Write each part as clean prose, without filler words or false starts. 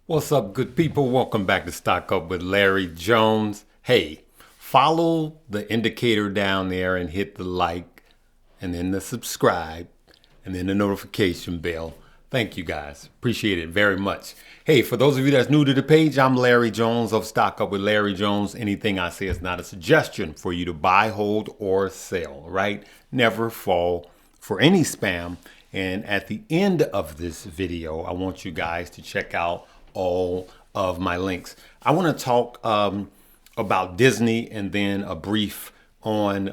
What's up, good people? Welcome back to Stock Up with Larry Jones. Hey, follow the indicator down there and hit the like and then the subscribe and then the notification bell. Thank you guys. Appreciate it very much. Hey, for those of you that's new to the page, I'm Larry Jones of Stock Up with Larry Jones. Anything I say is not a suggestion for you to buy, hold, or sell, right? Never fall for any spam. And at the end of this video, I want you guys to check out all of my links. I want to talk about Disney and then a brief on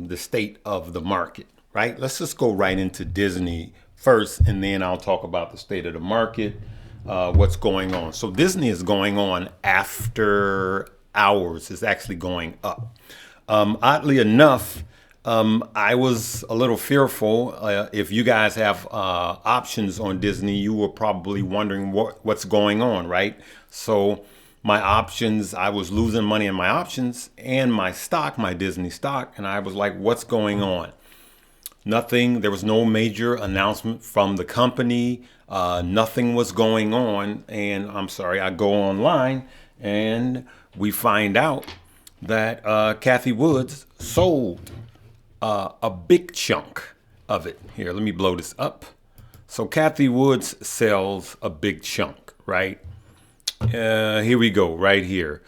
the state of the market, right? Let's just go right into Disney first, and then I'll talk about the state of the market, what's going on. So Disney is going on after hours. It's actually going up. Oddly enough, I was a little fearful. If you guys have options on Disney, you were probably wondering what's going on, right? So my options, I was losing money in my options and my stock, my Disney stock, and I was like, what's going on? Nothing. There was no major announcement from the company. Nothing was going on. And I'm sorry, I go online and we find out that Cathie Wood sold a big chunk of it. Here, let me blow this up. So Cathie Woods sells a big chunk, right? Here we go, right here.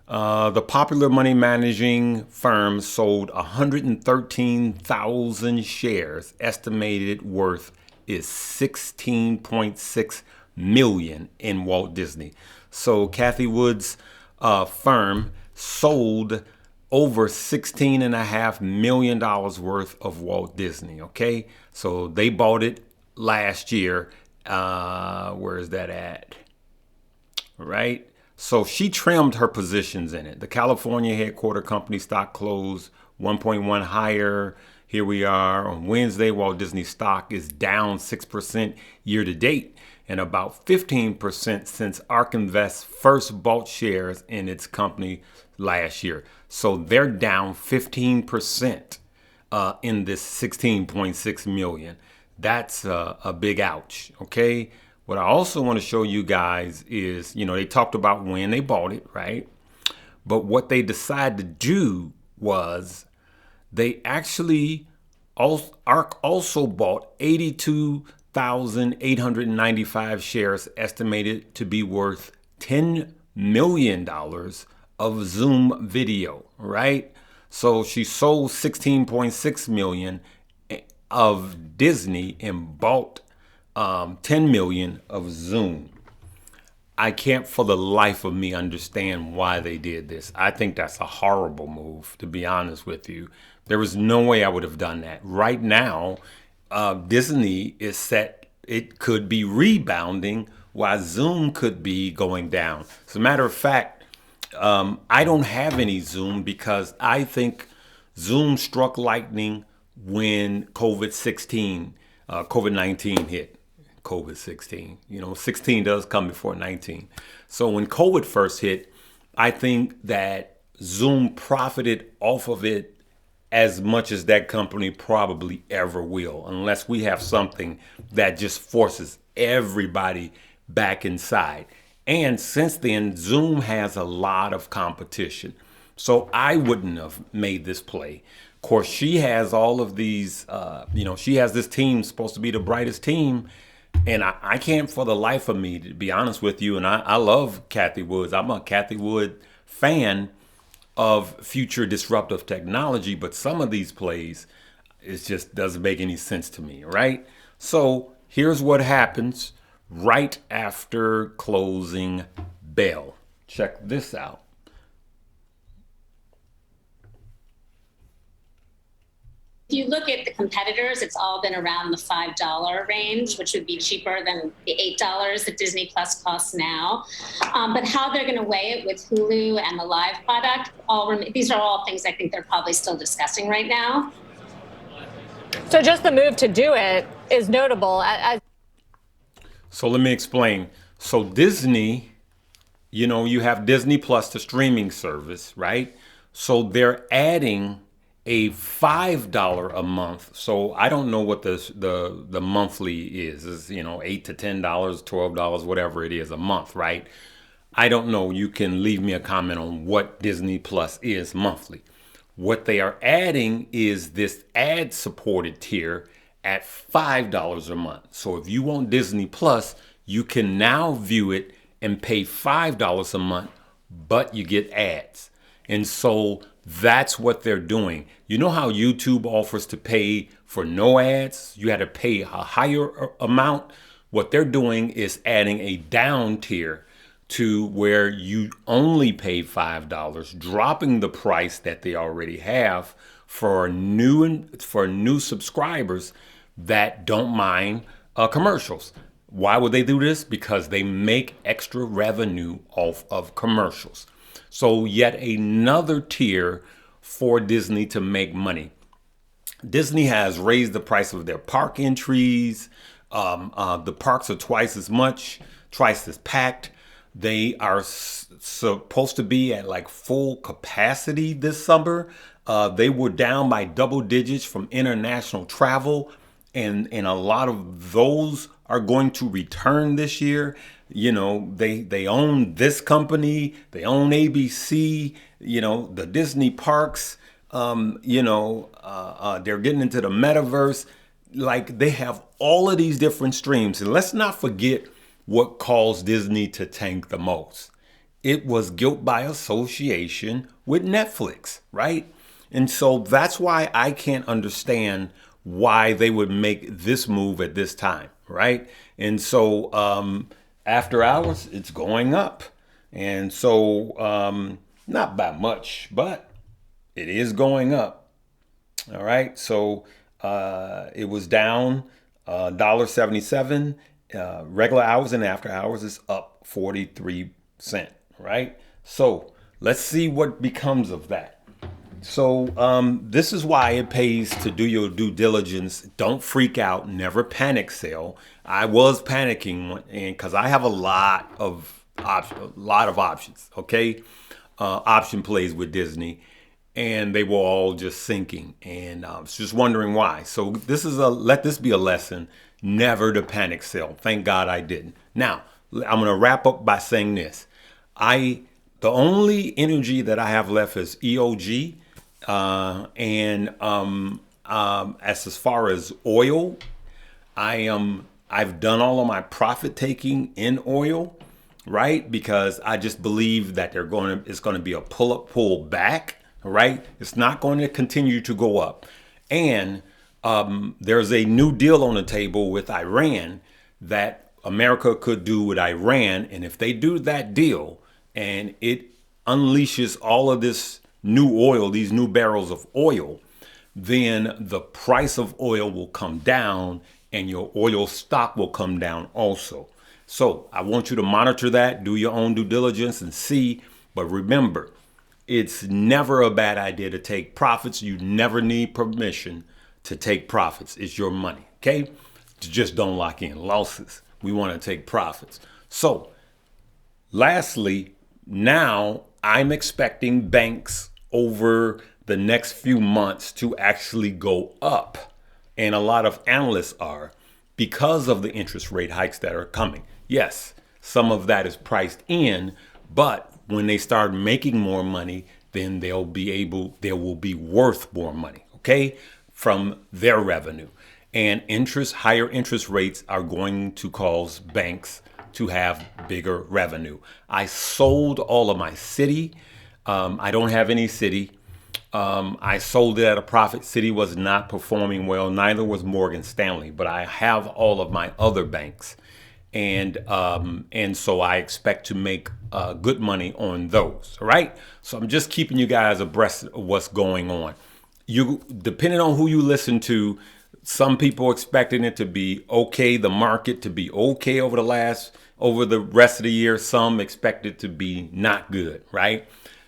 The popular money managing firm sold 113,000 shares. Estimated worth is 16.6 million in Walt Disney. So Cathie Wood's firm sold over $16.5 million worth of Walt Disney. Okay, so they bought it last year. Where is that at? Right. So she trimmed her positions in it. The California headquarter company stock closed 1.1 higher. Here we are on Wednesday. Walt Disney stock is down 6% year to date and about 15% since ARK Invest first bought shares in its company last year. So they're down 15% in this 16.6 million. That's a big ouch. Okay. What I also want to show you guys is, they talked about when they bought it, right? But what they decided to do was they actually, ARK also bought 82,895 shares estimated to be worth $10 million of Zoom video, right? So she sold 16.6 million of Disney and bought 10 million of Zoom. I can't for the life of me understand why they did this. I think that's a horrible move, to be honest with you. There was no way I would have done that. Right now, Disney is set. It could be rebounding while Zoom could be going down. As a matter of fact, I don't have any Zoom because I think Zoom struck lightning when COVID-19 hit. COVID-16. 16 does come before 19. So when COVID first hit, I think that Zoom profited off of it as much as that company probably ever will, unless we have something that just forces everybody back inside. And since then, Zoom has a lot of competition. So I wouldn't have made this play. Of course, she has all of these, she has this team supposed to be the brightest team. And I can't for the life of me, to be honest with you, and I love Cathie Woods. I'm a Cathie Wood fan of future disruptive technology, but some of these plays, it just doesn't make any sense to me, right? So here's what happens right after closing bell. Check this out. If you look at the competitors, it's all been around the $5 range, which would be cheaper than the $8 that Disney Plus costs now. But how they're going to weigh it with Hulu and the live product, these are all things I think they're probably still discussing right now. So just the move to do it is notable. So let me explain. So Disney, you have Disney Plus, the streaming service, right? So they're adding a $5 a month. So I don't know what the monthly is. Is $8 to $10, $12, whatever it is a month, right? I don't know. You can leave me a comment on what Disney Plus is monthly. What they are adding is this ad-supported tier at $5 a month. So if you want Disney Plus, you can now view it and pay $5 a month, but you get ads. And so that's what they're doing. You know how YouTube offers to pay for no ads? You had to pay a higher amount. What they're doing is adding a down tier to where you only pay $5, dropping the price that they already have for new subscribers that don't mind commercials. Why would they do this? Because they make extra revenue off of commercials. So yet another tier for Disney to make money. Disney has raised the price of their park entries. The parks are twice as packed. They are supposed to be at like full capacity this summer. They were down by double digits from international travel. And a lot of those are going to return this year. They own this company, they own ABC, the Disney parks, they're getting into the metaverse. Like, they have all of these different streams. And let's not forget what caused Disney to tank the most. It was guilt by association with Netflix, right? And so that's why I can't understand why they would make this move at this time, right? And so after hours, it's going up. And so not by much, but it is going up. All right. So it was down $1.77. Regular hours and after hours is up 43 cents, right? So let's see what becomes of that. So this is why it pays to do your due diligence. Don't freak out. Never panic sell. I was panicking because I have a lot of options. Okay, option plays with Disney, and they were all just sinking. And I was just wondering why. So let this be a lesson. Never to panic sell. Thank God I didn't. Now I'm gonna wrap up by saying this. The only energy that I have left is EOG. As far as oil, I've done all of my profit taking in oil, right? Because I just believe that it's going to be a pull back, right? It's not going to continue to go up. And there's a new deal on the table with Iran that America could do with Iran. And if they do that deal and it unleashes all of this new oil, these new barrels of oil, then the price of oil will come down and your oil stock will come down also. So I want you to monitor that, do your own due diligence and see. But remember, it's never a bad idea to take profits. You never need permission to take profits. It's your money, okay? Just don't lock in losses. We want to take profits. So lastly, now I'm expecting banks over the next few months to actually go up. And a lot of analysts are, because of the interest rate hikes that are coming. Yes, some of that is priced in, but when they start making more money, then they will be worth more money, okay, from their revenue. And higher interest rates are going to cause banks to have bigger revenue. I sold all of my Citi. I don't have any Citi. I sold it at a profit. Citi was not performing well. Neither was Morgan Stanley. But I have all of my other banks, and so I expect to make good money on those. All right. So I'm just keeping you guys abreast of what's going on. Depending on who you listen to, some people expecting it to be okay, the market to be okay over the rest of the year. Some expect it to be not good. Right.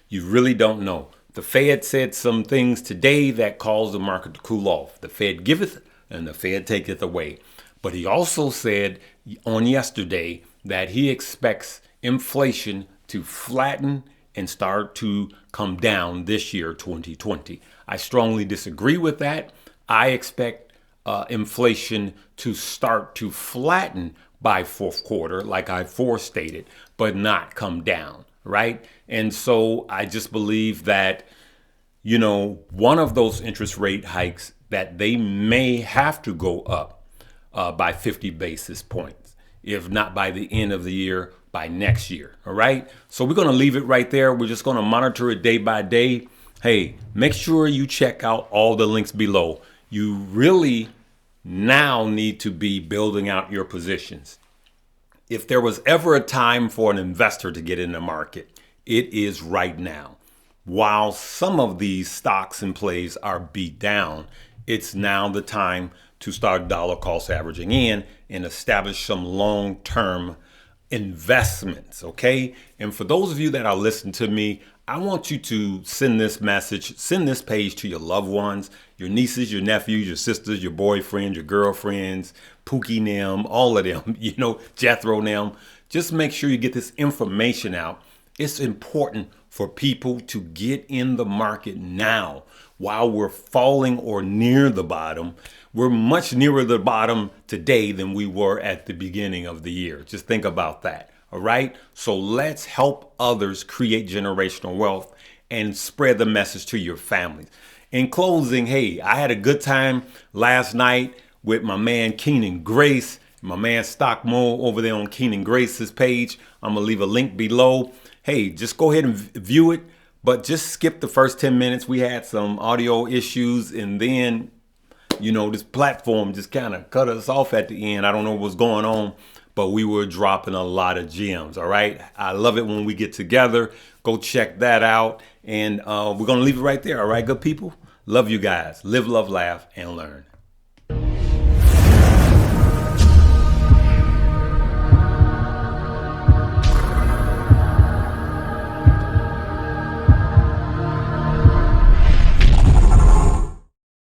You really don't know. The Fed said some things today that caused the market to cool off. The Fed giveth and the Fed taketh away. But he also said on yesterday that he expects inflation to flatten and start to come down this year, 2020. I strongly disagree with that. I expect inflation to start to flatten by fourth quarter, like I forestated, but not come down, right? And so I just believe that, one of those interest rate hikes that they may have to go up by 50 basis points, if not by the end of the year, by next year. All right. So we're going to leave it right there. We're just going to monitor it day by day. Hey, make sure you check out all the links below. You really now need to be building out your positions. If there was ever a time for an investor to get in the market, it is right now. While some of these stocks and plays are beat down, it's now the time to start dollar cost averaging in and establish some long-term investments, okay? And for those of you that are listening to me, I want you to send this message, send this page to your loved ones, your nieces, your nephews, your sisters, your boyfriends, your girlfriends, Pookie them, all of them, Jethro them. Just make sure you get this information out. It's important for people to get in the market now while we're falling or near the bottom. We're much nearer the bottom today than we were at the beginning of the year. Just think about that. All right. So let's help others create generational wealth and spread the message to your families. In closing, hey, I had a good time last night with my man Keenan Grace, my man Stockmo over there on Keenan Grace's page. I'm going to leave a link below. Hey, just go ahead and view it, but just skip the first 10 minutes. We had some audio issues, and then, this platform just kind of cut us off at the end. I don't know what was going on, but we were dropping a lot of gems. All right. I love it when we get together. Go check that out. And we're going to leave it right there. All right, good people. Love you guys. Live, love, laugh, and learn.